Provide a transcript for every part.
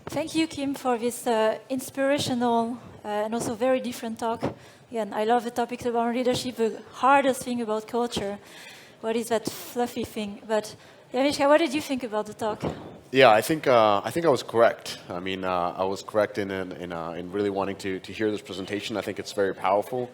Thank you, Kim, for this inspirational and also very different talk. Again, I love the topics about leadership. The hardest thing about culture, what is that fluffy thing? But Mishka, what did you think about the talk? Yeah, I think I was correct. I mean, I was correct in really wanting to hear this presentation. I think it's very powerful.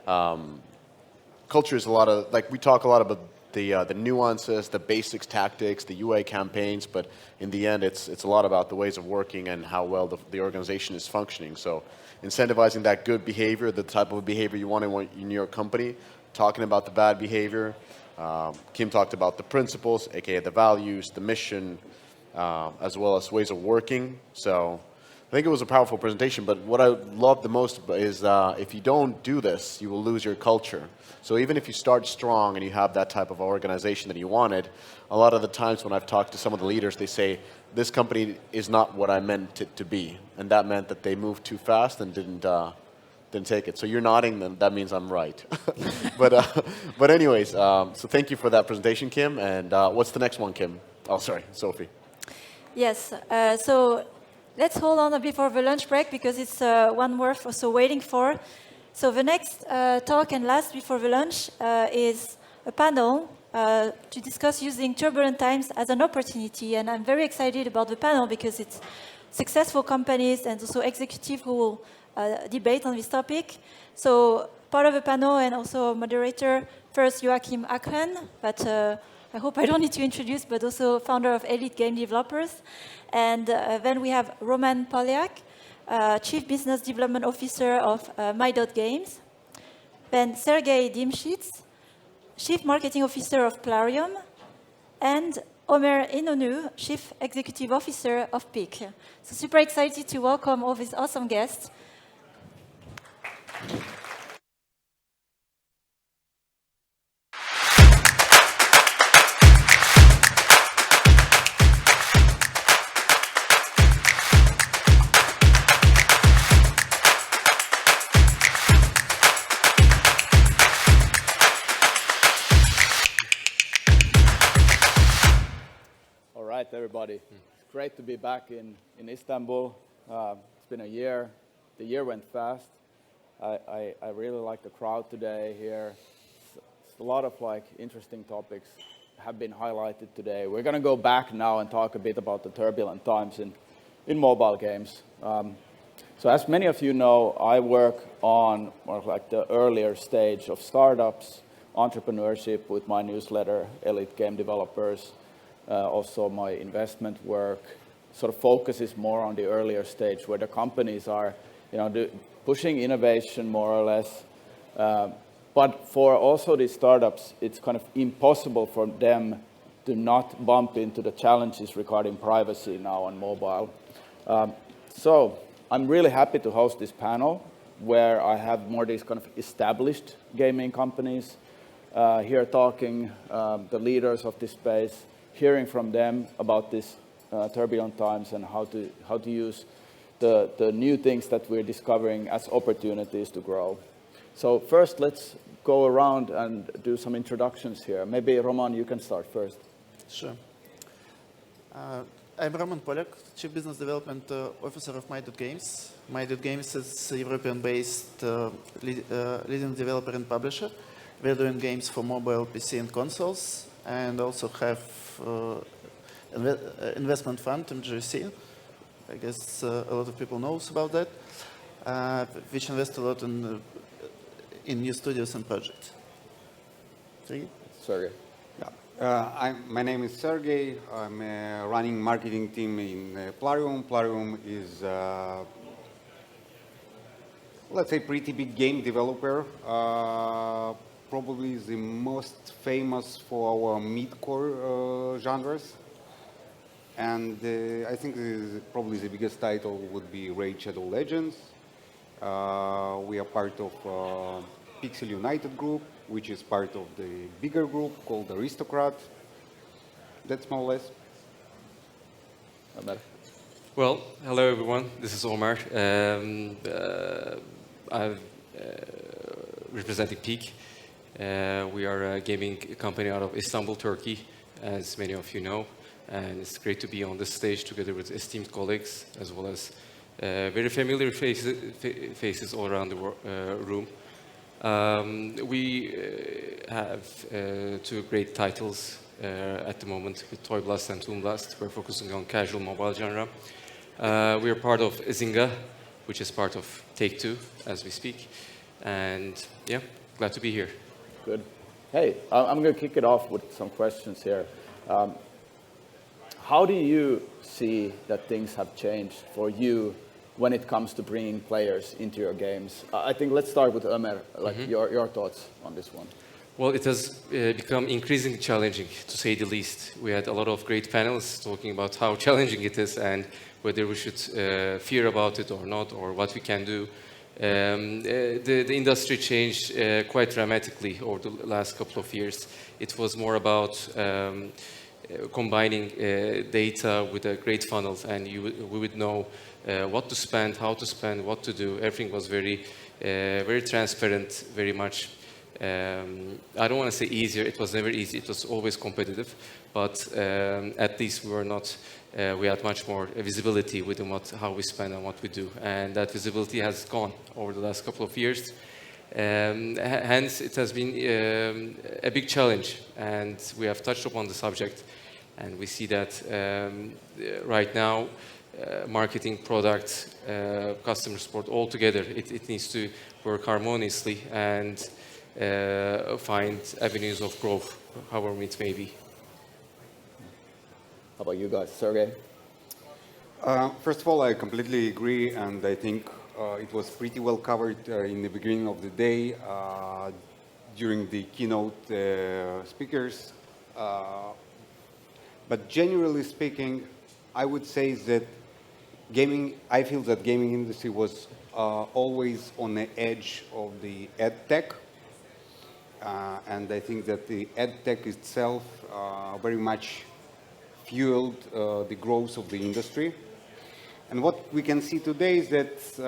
Culture is a lot of, like, we talk a lot about the nuances, the basics, tactics, the UA campaigns, but in the end, it's a lot about the ways of working and how well the organization is functioning. So incentivizing that good behavior, the type of behavior you want in your company, talking about the bad behavior. Kim talked about the principles, aka the values, the mission, as well as ways of working. So I think it was a powerful presentation, but what I loved the most is if you don't do this, you will lose your culture. So even if you start strong and you have that type of organization that you wanted, a lot of the times when I've talked to some of the leaders, they say, this company is not what I meant it to be. And that meant that they moved too fast and didn't take it. So you're nodding, then that means I'm right. but anyways, so thank you for that presentation, Kim. And what's the next one, Kim? Oh, sorry, Sophie. Yes, so let's hold on a bit for the lunch break because it's one worth also waiting for. So the next talk and last before the lunch is a panel to discuss using turbulent times as an opportunity. And I'm very excited about the panel because it's successful companies and also executives who will debate on this topic. So part of the panel and also moderator, first Joakim Achren, but I hope I don't need to introduce, but also founder of Elite Game Developers. And then we have Roman Polyak, Chief Business Development Officer of My.Games. Then Sergey Dymshits, Chief Marketing Officer of Plarium. And Omer Inonu, Chief Executive Officer of PIC. So super excited to welcome all these awesome guests. Everybody. It's great to be back in Istanbul. It's been a year. The year went fast. I really like the crowd today here. A lot of interesting topics have been highlighted today. We're going to go back now and talk a bit about the turbulent times in mobile games. So as many of you know, I work on the earlier stage of startups, entrepreneurship with my newsletter, Elite Game Developers. Also, my investment work sort of focuses more on the earlier stage where the companies are, pushing innovation more or less. But for also these startups, it's kind of impossible for them to not bump into the challenges regarding privacy now on mobile. So I'm really happy to host this panel where I have more of these kind of established gaming companies here talking, the leaders of this space, hearing from them about these turbulent times and how to use the new things that we're discovering as opportunities to grow. So first, let's go around and do some introductions here. Maybe, Roman, you can start first. Sure. I'm Roman Polyak, Chief Business Development Officer of My.Games. My.Games is a European-based leading developer and publisher. We're doing games for mobile, PC, and consoles, and also have investment fund, MGC. I guess a lot of people knows about that, which invest a lot in new studios and projects. Sergey. Yeah. My name is Sergey. I'm running marketing team in Plarium. Plarium is, let's say, pretty big game developer. Probably the most famous for our mid-core genres. And I think probably the biggest title would be Raid Shadow Legends. We are part of Pixel United group, which is part of the bigger group called Aristocrat. That's more or less. Well, hello everyone. This is Omer. I'm representing Peak. We are a gaming company out of Istanbul, Turkey, as many of you know. And it's great to be on this stage together with esteemed colleagues, as well as very familiar faces all around the room. We have two great titles at the moment with Toy Blast and Toon Blast. We're focusing on casual mobile genre. We are part of Zynga, which is part of Take-Two as we speak. And yeah, glad to be here. Good. Hey, I'm going to kick it off with some questions here. How do you see that things have changed for you when it comes to bringing players into your games? I think let's start with Omer, your thoughts on this one. Well, it has become increasingly challenging, to say the least. We had a lot of great panels talking about how challenging it is and whether we should fear about it or not, or what we can do. The industry changed quite dramatically over the last couple of years. It was more about combining data with a great funnel, and we would know what to spend, how to spend, what to do. Everything was very transparent, very much. I don't want to say easier. It was never easy. It was always competitive, but at least we were not. We had much more visibility within how we spend and what we do, and that visibility has gone over the last couple of years. Hence, it has been a big challenge, and we have touched upon the subject, and we see that right now, marketing, product, customer support, all together, it needs to work harmoniously and find avenues of growth, however it may be. How about you guys, Sergey? First of all, I completely agree, and I think it was pretty well covered in the beginning of the day during the keynote speakers. But generally speaking, I would say that I feel that gaming industry was always on the edge of the ed tech. And I think that the ed tech itself very much fueled the growth of the industry. And what we can see today is that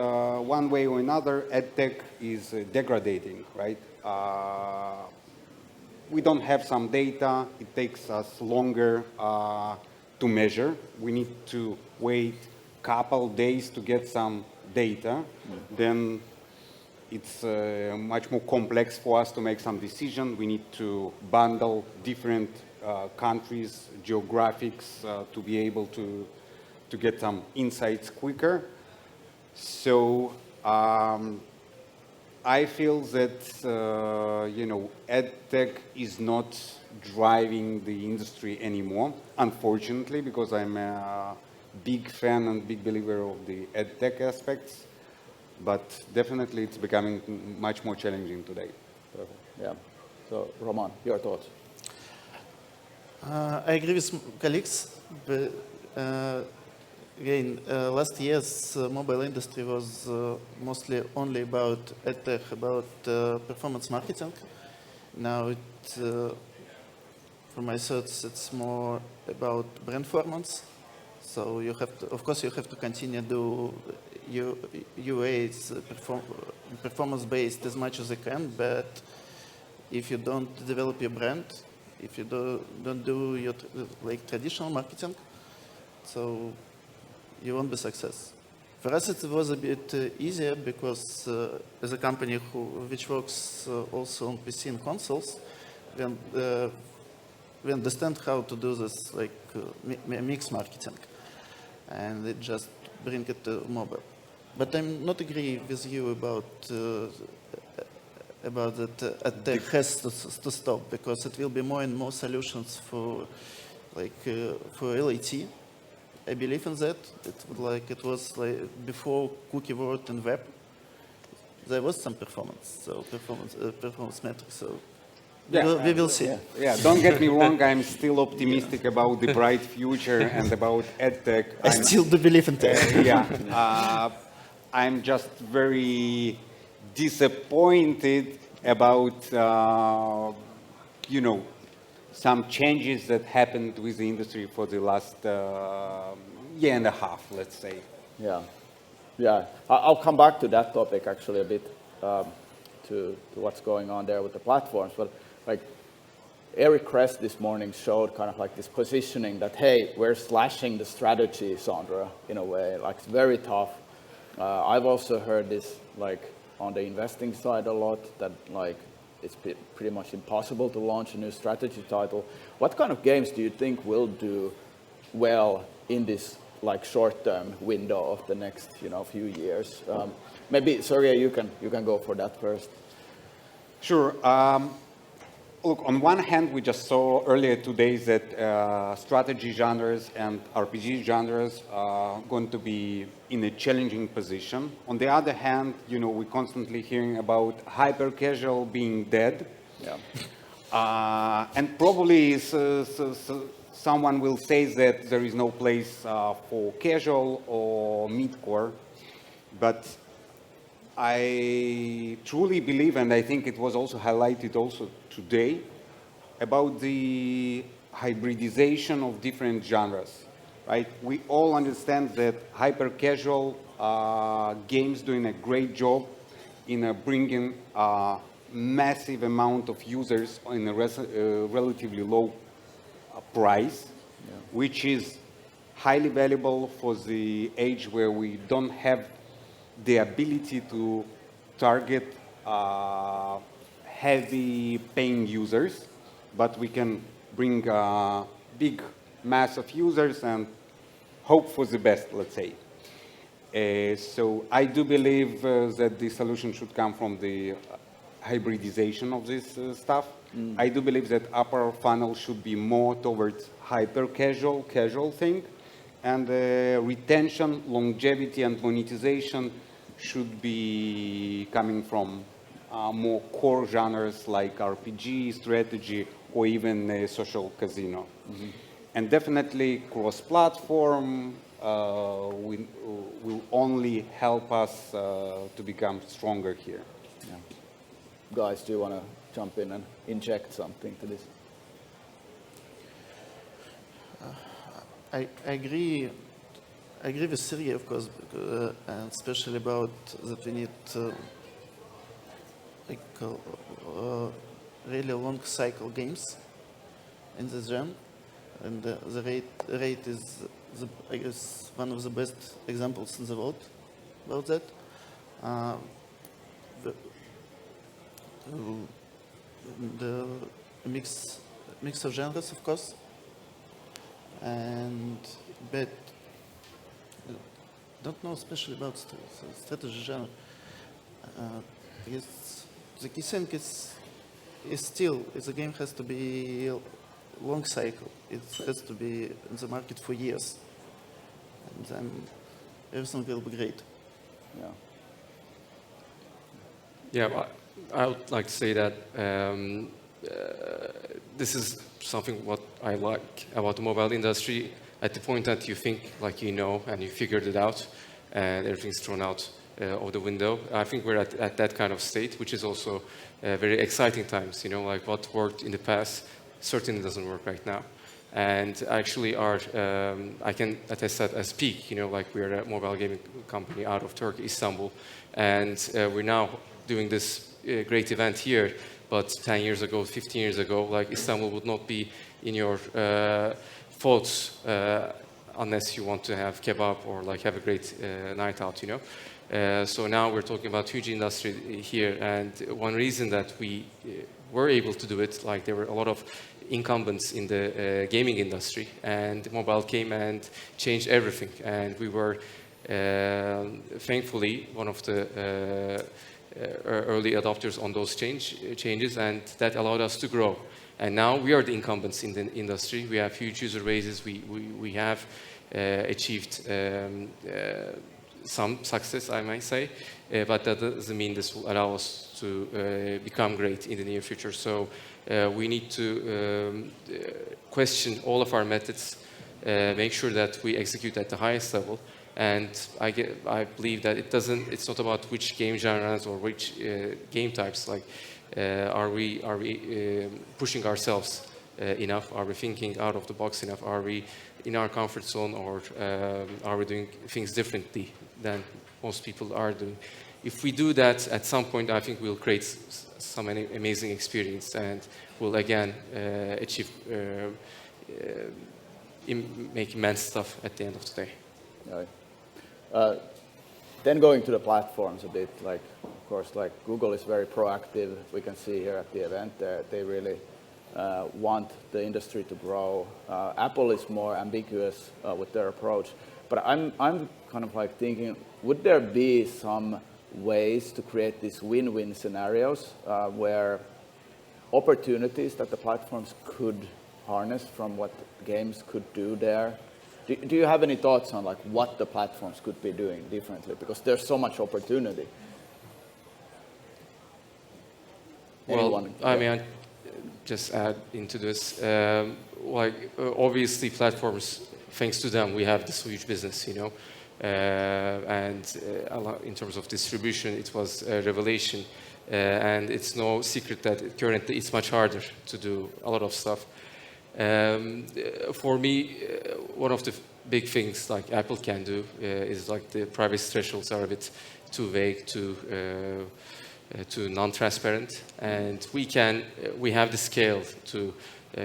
one way or another, ed tech is degrading, right? We don't have some data. It takes us longer to measure. We need to wait a couple days to get some data. Then it's much more complex for us to make some decision. We need to bundle different countries, geographics, to be able to get some insights quicker. So I feel that ed tech is not driving the industry anymore, unfortunately, because I'm a big fan and big believer of the ed tech aspects. But definitely it's becoming much more challenging today. Perfect. Yeah. So, Roman, your thoughts? I agree with colleagues. But, again, last year's mobile industry was mostly only about edtech, about performance marketing. Now, from my thoughts, it's more about brand performance. So you have to, of course, you have to continue to do UAs performance-based as much as you can. But if you don't develop your brand, if you don't do your traditional marketing, so you won't be success. For us, it was a bit easier because as a company which works also on PC and consoles, we understand how to do this mix marketing, and it just bring it to mobile. But I'm not agree with you about that tech has to stop, because it will be more and more solutions for LAT. I believe in that. It was before cookie world and web. There was some performance, so performance metrics. So we will see. Yeah, don't get me wrong. I'm still optimistic about the bright future and about edtech. I still do believe in tech. I'm just very disappointed about some changes that happened with the industry for the last year and a half, let's say. Yeah. I'll come back to that topic actually a bit, to what's going on there with the platforms. But Eric Kress this morning showed kind of like this positioning that, hey, we're slashing the strategy genre in a way, like it's very tough. I've also heard this like on the investing side a lot, that like it's pretty much impossible to launch a new strategy title. What kind of games do you think will do well in this like short-term window of the next few years? Maybe Sergey, you can go for that first. Sure. Look, on one hand, we just saw earlier today that strategy genres and RPG genres are going to be in a challenging position. On the other hand, we're constantly hearing about hyper-casual being dead. Yeah. And probably someone will say that there is no place for casual or mid-core. But I truly believe, and I think it was also highlighted also today, about the hybridization of different genres, right? We all understand that hyper-casual games doing a great job in bringing a massive amount of users in a relatively low price, which is highly valuable for the age where we don't have the ability to target heavy paying users, but we can bring a big mass of users and hope for the best, let's say. So I do believe that the solution should come from the hybridization of this stuff. I do believe that upper funnel should be more towards hyper-casual, casual thing, and retention, longevity, and monetization should be coming from more core genres like RPG, strategy, or even social casino. And definitely cross-platform will only help us to become stronger here. Yeah. Guys, do you want to jump in and inject something to this? I agree with Sergey, of course, and especially about that we need really long cycle games in this genre, and the rate is, I guess, one of the best examples in the world about that. The mix of genres, of course, but don't know especially about strategy genre. I guess the key thing is still the game has to be long cycle. It has to be in the market for years, and then everything will be great. Yeah, I would like to say that this is something what I like about the mobile industry. At the point that you think like you know and you figured it out and everything's thrown out of the window, I think we're at that kind of state, which is also very exciting times. Like what worked in the past certainly doesn't work right now. And actually I can attest that as peak, like we're a mobile gaming company out of Turkey, Istanbul, and we're now doing this great event here, but 10 years ago, 15 years ago, like Istanbul would not be in your thoughts unless you want to have kebab or like have a great night out, So now we're talking about huge industry here, and one reason that we were able to do it, like there were a lot of incumbents in the gaming industry, and mobile came and changed everything, and we were thankfully one of the early adopters on those changes, and that allowed us to grow. And now we are the incumbents in the industry. We have huge user bases. We have achieved some success, I might say, but that doesn't mean this will allow us to become great in the near future. So we need to question all of our methods, make sure that we execute at the highest level. And I believe that it's not about which game genres or which game types. Like, are we pushing ourselves enough? Are we thinking out of the box enough? Are we in our comfort zone, or are we doing things differently than most people are doing? if we do that at some point, I think we'll create some amazing experience and we'll again achieve make immense stuff at the end of the day. Right. Then going to the platforms a bit, like of course, like Google is very proactive. We can see here at the event that they really want the industry to grow. Apple is more ambiguous with their approach, but I'm kind of like thinking, would there be some ways to create these win-win scenarios where opportunities that the platforms could harness from what games could do there? Do you have any thoughts on like what the platforms could be doing differently? Because there's so much opportunity. Well, I mean, I just add into this, obviously platforms, thanks to them, we have this huge business, you know, and in terms of distribution, it was a revelation, and it's no secret that currently it's much harder to do a lot of stuff. For me, one of the big things like Apple can do is like the privacy thresholds are a bit too vague, too non-transparent, and we have the scale to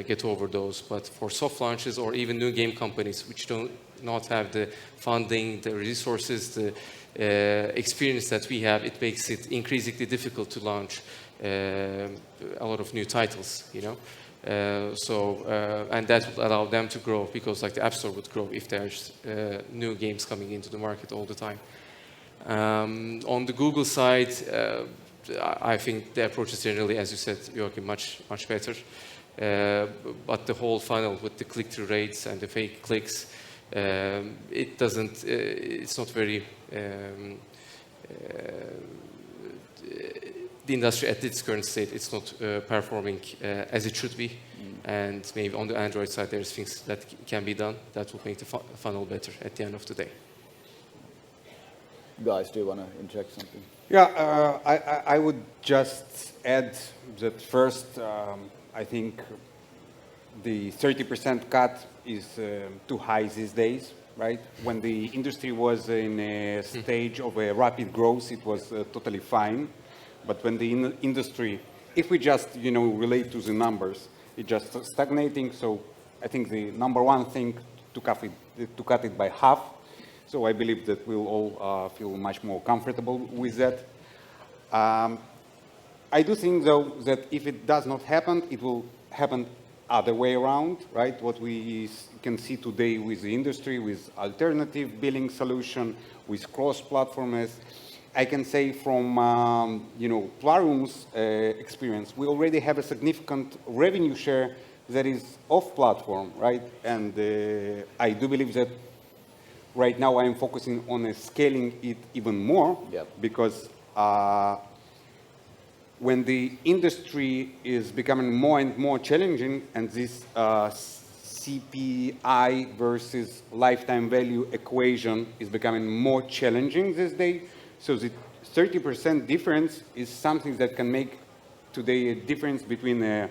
get over those. But for soft launches or even new game companies which do not have the funding, the resources, the experience that we have, it makes it increasingly difficult to launch a lot of new titles, you know. And that will allow them to grow because like the App Store would grow if there's new games coming into the market all the time. On the Google side, I think the approach is generally, as you said, Joakim, much better. But the whole funnel with the click-through rates and the fake clicks, it's not very the industry at its current state, it's not performing as it should be. And maybe on the Android side, there's things that can be done that will make the funnel better at the end of the day. Guys, do you want to inject something? Yeah, I would just add that first, I think the 30% cut is too high these days, right? When the industry was in a stage of a rapid growth, it was totally fine. But when the industry, if we just, relate to the numbers, it's just stagnating. So I think the number one thing to cut it by half. So I believe that we'll all feel much more comfortable with that. I do think, though, that if it does not happen, it will happen other way around, right? What we can see today with the industry, with alternative billing solution, with cross-platformers. I can say from, Plarium's experience, we already have a significant revenue share that is off-platform, right? And I do believe that right now I am focusing on scaling it even more, because when the industry is becoming more and more challenging, and this CPI versus lifetime value equation is becoming more challenging these days, so the 30% difference is something that can make today a difference between a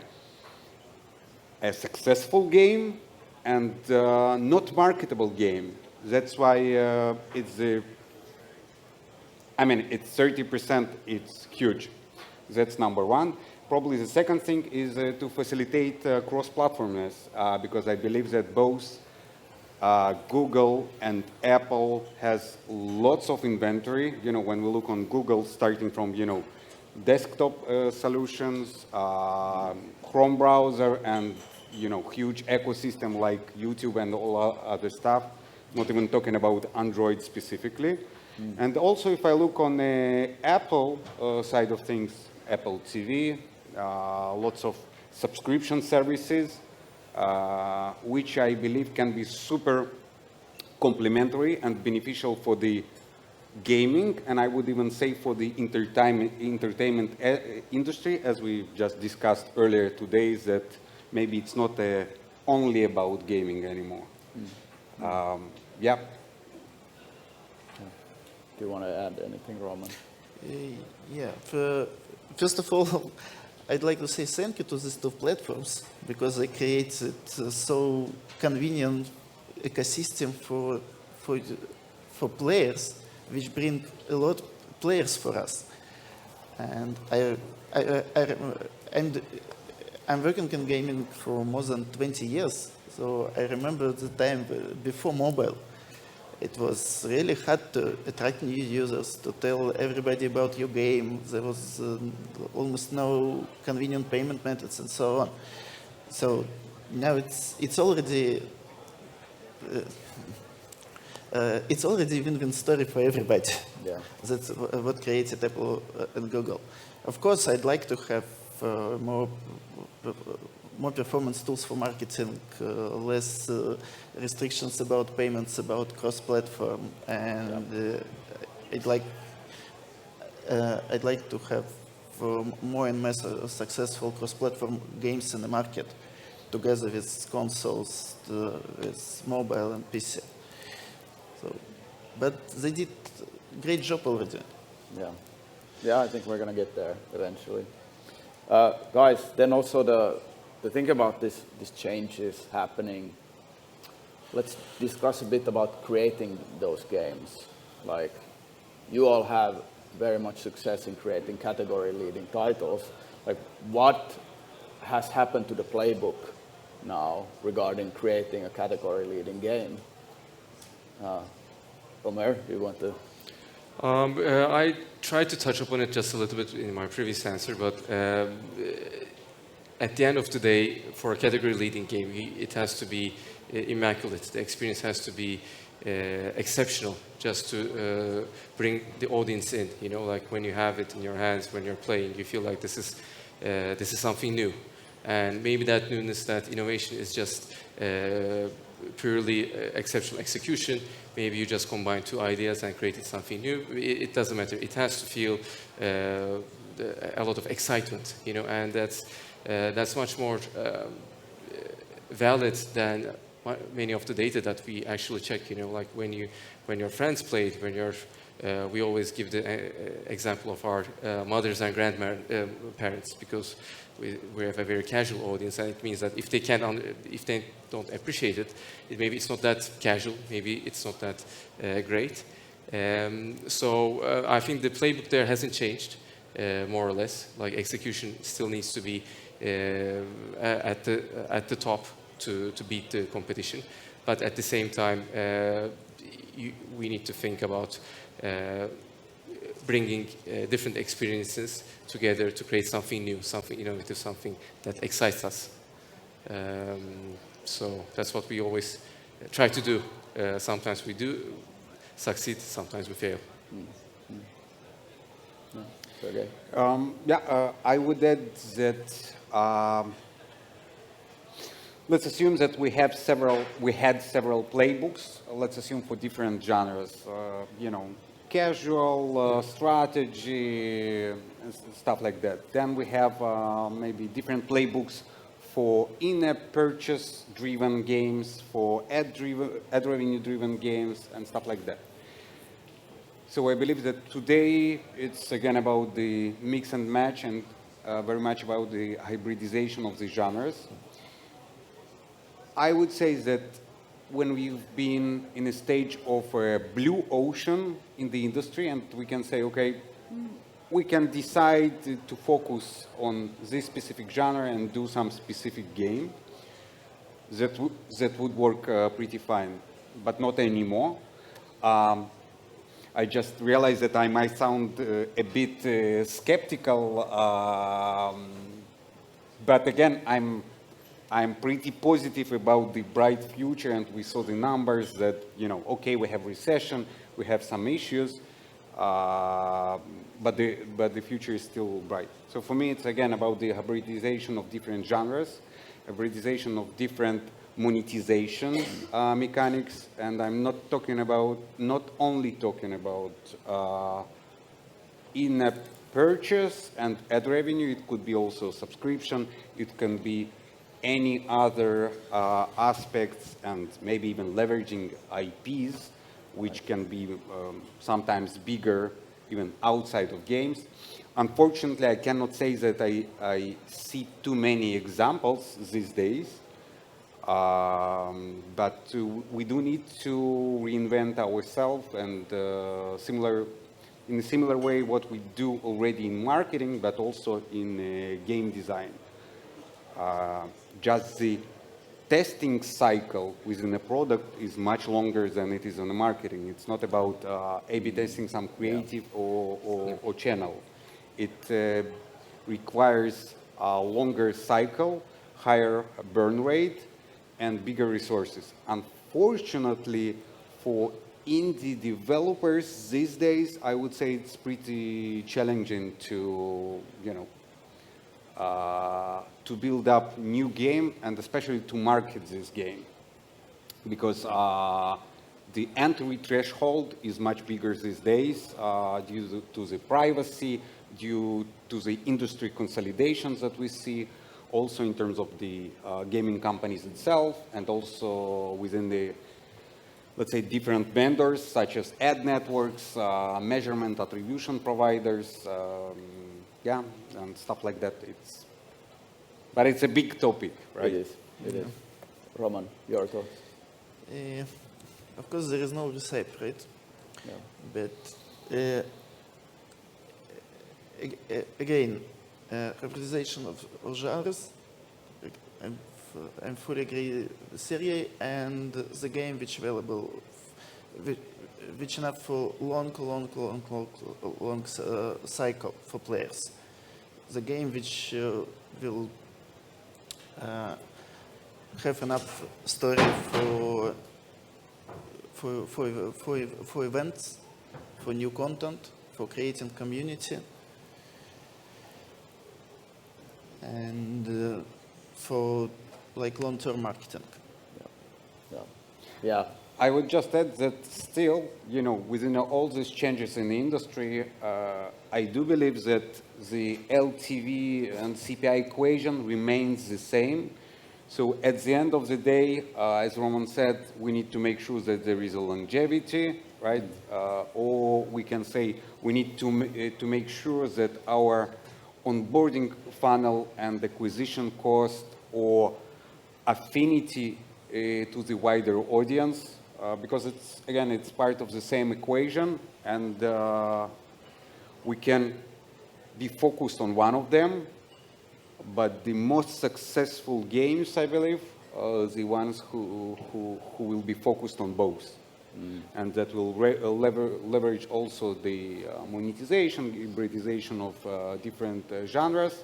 successful game and not marketable game. That's why it's 30%, it's huge. That's number one. Probably the second thing is to facilitate cross-platformness, because I believe that both Google and Apple has lots of inventory. When we look on Google, starting from, desktop solutions, Chrome browser, and, huge ecosystem like YouTube and all other stuff, not even talking about Android specifically. And also, if I look on the Apple side of things, Apple TV, lots of subscription services, which I believe can be super complementary and beneficial for the gaming, and I would even say for the entertainment industry, as we just discussed earlier today, that maybe it's not only about gaming anymore. Yeah. Do you want to add anything, Roman? Yeah. First of all, I'd like to say thank you to these two platforms, because they created so convenient ecosystem for players, which bring a lot players for us. And I'm working in gaming for more than 20 years, so I remember the time before mobile. It was really hard to attract new users, to tell everybody about your game. There was almost no convenient payment methods and so on. So now it's already a win-win story for everybody. Yeah. That's what created Apple and Google. Of course, I'd like to have more performance tools for marketing, less restrictions about payments, about cross-platform, and I'd like to have more and more successful cross-platform games in the market, together with consoles, with mobile and PC. So, but they did a great job already. Yeah. Yeah, I think we're going to get there eventually. Guys, then also the thing about this changes happening, let's discuss a bit about creating those games. Like, you all have very much success in creating category-leading titles. Like, what has happened to the playbook now regarding creating a category-leading game? Omer, you want to? I tried to touch upon it just a little bit in my previous answer, but at the end of the day, for a category-leading game, it has to be immaculate. The experience has to be exceptional, just to bring the audience in. You know, like when you have it in your hands, when you're playing, you feel like this is something new, and maybe that newness, that innovation, is just purely exceptional execution. Maybe you just combine two ideas and created something new. It doesn't matter. It has to feel a lot of excitement, you know, and that's much more valid than many of the data that we actually check. You know, like when your friends played, we always give the example of our mothers and grandparents, because we have a very casual audience, and it means that if they don't appreciate it, maybe it's not that casual, maybe it's not that great. So I think the playbook there hasn't changed, more or less. Like, execution still needs to be at the top to beat the competition, but at the same time, we need to think about bringing different experiences together to create something new, something innovative, something that excites us. So that's what we always try to do. Sometimes we do succeed, sometimes we fail. Sergey? I would add that let's assume that we had several playbooks. Let's assume for different genres. Casual, strategy, and stuff like that. Then we have maybe different playbooks for in-app purchase-driven games, for ad revenue-driven games, and stuff like that. So I believe that today it's again about the mix and match, and very much about the hybridization of the genres. I would say that when we've been in a stage of a blue ocean in the industry, and we can say, okay, we can decide to focus on this specific genre and do some specific game, that would work pretty fine, but not anymore. I just realized that I might sound a bit skeptical, but again, I'm pretty positive about the bright future, and we saw the numbers that, okay, we have recession, we have some issues, but the future is still bright. So for me, it's again about the hybridization of different genres, hybridization of different monetization mechanics, and I'm not only talking about in-app purchase and ad revenue. It could be also subscription. It can be any other aspects, and maybe even leveraging IPs, which can be sometimes bigger, even outside of games. Unfortunately, I cannot say that I see too many examples these days, but we do need to reinvent ourselves, and similar in a similar way what we do already in marketing, but also in game design. Just the testing cycle within a product is much longer than it is in the marketing. It's not about A/B testing some creative or channel. It requires a longer cycle, higher burn rate, and bigger resources. Unfortunately, for indie developers these days, I would say it's pretty challenging to, to build up new game and especially to market this game, because the entry threshold is much bigger these days due to the privacy, due to the industry consolidations that we see, also in terms of the gaming companies itself, and also within the, let's say, different vendors such as ad networks, measurement attribution providers, and stuff like that. But it's a big topic, right? It is. Roman, your thoughts? Of course, there is no recipe, right? Yeah. But again, representation of genres, I'm fully agree with Sergey, and the game which available, which enough for long cycle for players. The game which will have enough story for events, for new content, for creating community, and for like long-term marketing. Yeah. I would just add that still, within all these changes in the industry, I do believe that the LTV and CPI equation remains the same. So at the end of the day, as Roman said, we need to make sure that there is a longevity, right? Or we can say we need to make sure that our onboarding funnel and acquisition cost or affinity to the wider audience, because it's part of the same equation, and we can be focused on one of them, but the most successful games, I believe, are the ones who will be focused on both. And that will leverage also the monetization, hybridization of different genres,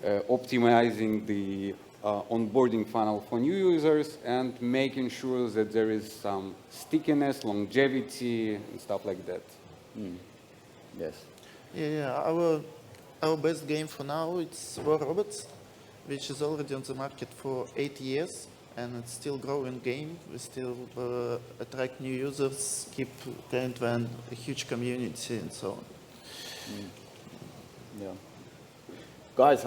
optimizing the onboarding funnel for new users, and making sure that there is some stickiness, longevity, and stuff like that. Yes. Yeah, our best game for now it's War Robots, which is already on the market for 8 years, and it's still growing game. We still attract new users, keep and a huge community, and so on. Yeah. Guys,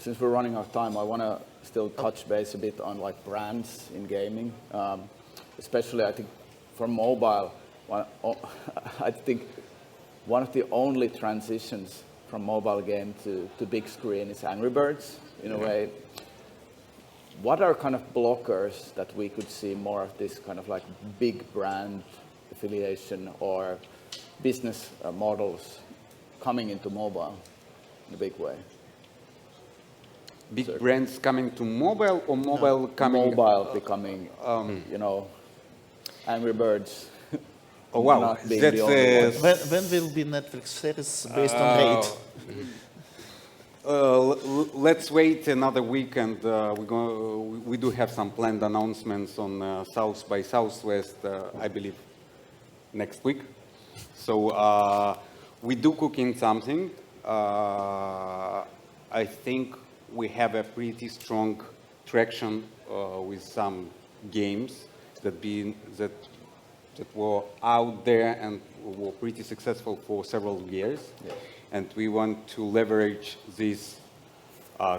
since we're running out of time, I want to still touch base a bit on like brands in gaming, especially I think for mobile. I think one of the only transitions from mobile game to big screen is Angry Birds, in a way. What are kind of blockers that we could see more of this kind of like big brand affiliation or business models coming into mobile in a big way? Big brands coming to mobile, or mobile coming? Mobile becoming, Angry Birds. Oh wow, Not being the only that's one. When will be Netflix series based on Raid? let's wait another week, and we do have some planned announcements on South by Southwest, I believe, next week. So we do cooking something. I think we have a pretty strong traction with some games that were out there and were pretty successful for several years. Yeah. And we want to leverage this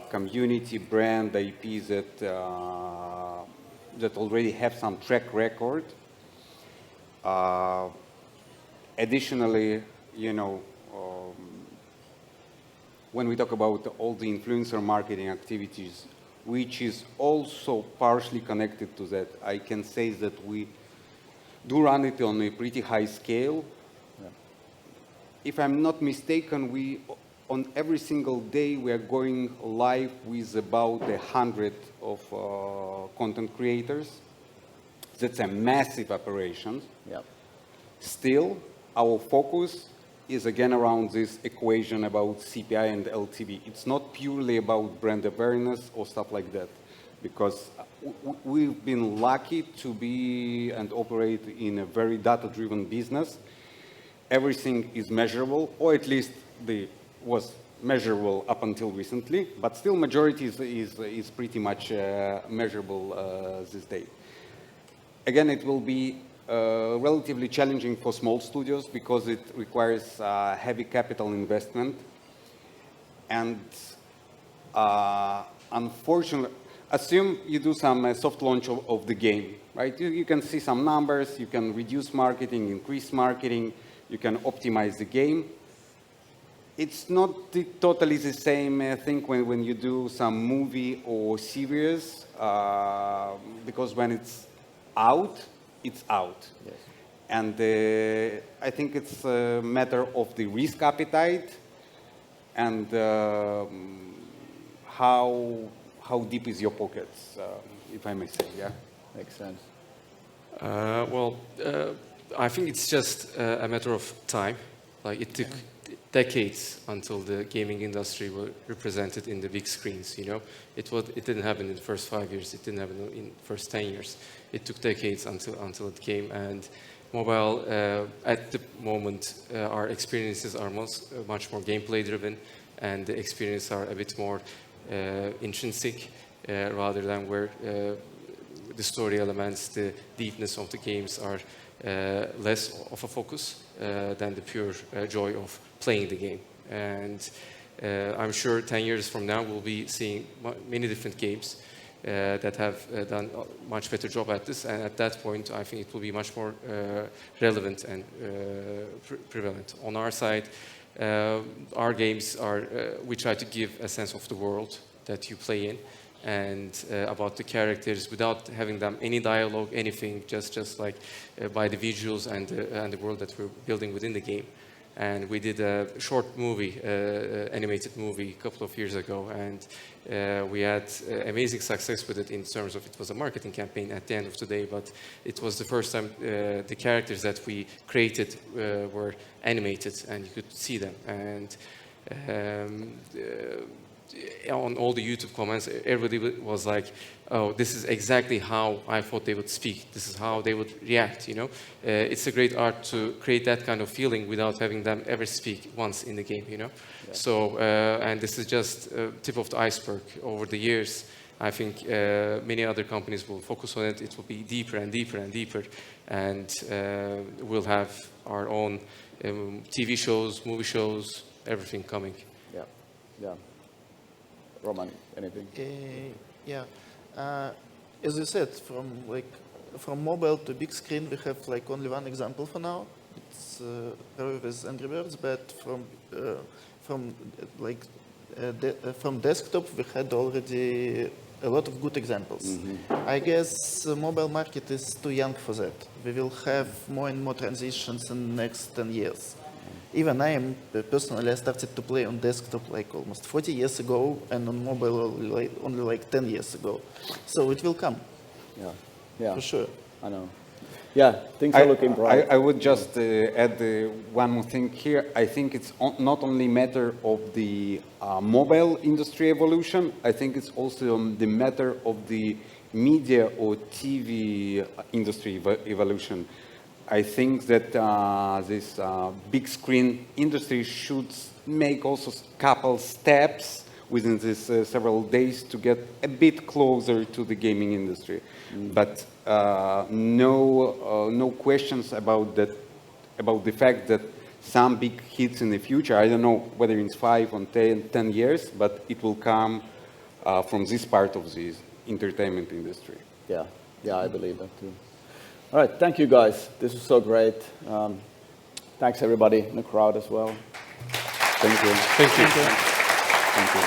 community brand IP that already have some track record. Additionally, when we talk about all the influencer marketing activities, which is also partially connected to that, I can say that we do run it on a pretty high scale. if I'm not mistaken, on every single day we are going live with about 100 of content creators. That's a massive operation. Yeah. Still, our focus is again around this equation about CPI and LTV. It's not purely about brand awareness or stuff like that, because we've been lucky to be and operate in a very data-driven business. Everything is measurable, or at least was measurable up until recently, but still majority is pretty much measurable this day. Again, it will be relatively challenging for small studios because it requires heavy capital investment. And unfortunately, assume you do some soft launch of the game, right? You can see some numbers, you can reduce marketing, increase marketing, you can optimize the game. It's not totally the same thing when you do some movie or series, because when it's out, it's out. Yes. And I think it's a matter of the risk appetite and how deep is your pockets, if I may say, yeah? Makes sense. I think it's just a matter of time. Like it took decades until the gaming industry were represented in the big screens. You know, it didn't happen in the first 5 years. It didn't happen in the first 10 years. It took decades until it came. And mobile, at the moment, our experiences are much more gameplay driven, and the experiences are a bit more intrinsic rather than where the story elements, the deepness of the games are less of a focus than the pure joy of playing the game. And I'm sure 10 years from now we'll be seeing many different games that have done a much better job at this, and at that point I think it will be much more relevant and prevalent. On our side, our games are, we try to give a sense of the world that you play in, and about the characters without having them any dialogue, anything, just like by the visuals and the world that we're building within the game. And we did a short movie, animated movie, a couple of years ago, and we had amazing success with it in terms of it was a marketing campaign at the end of the day, but it was the first time the characters that we created were animated and you could see them. And on all the YouTube comments, everybody was like, oh, this is exactly how I thought they would speak. This is how they would react, you know. It's a great art to create that kind of feeling without having them ever speak once in the game, you know. Yeah. So, and this is just tip of the iceberg. Over the years, I think many other companies will focus on it. It will be deeper and deeper and deeper. And we'll have our own TV shows, movie shows, everything coming. Yeah, yeah. Roman, anything? Yeah. As you said, from mobile to big screen, we have like only one example for now. It's with Angry Birds, but from desktop, we had already a lot of good examples. Mm-hmm. I guess the mobile market is too young for that. We will have more and more transitions in the next 10 years. Even personally, I started to play on desktop like almost 40 years ago, and on mobile only like 10 years ago. So it will come. Yeah, yeah. For sure. I know. Yeah, things are looking bright. I would just add one more thing here. I think it's not only a matter of the mobile industry evolution. I think it's also the matter of the media or TV industry evolution. I think that this big screen industry should make also a couple steps within these several days to get a bit closer to the gaming industry. But no questions about that, about the fact that some big hits in the future, I don't know whether it's 5 or 10 years, but it will come from this part of the entertainment industry. Yeah, yeah, I believe that too. All right, thank you guys. This was so great. Thanks everybody in the crowd as well. Thank you. Thank you. Thank you.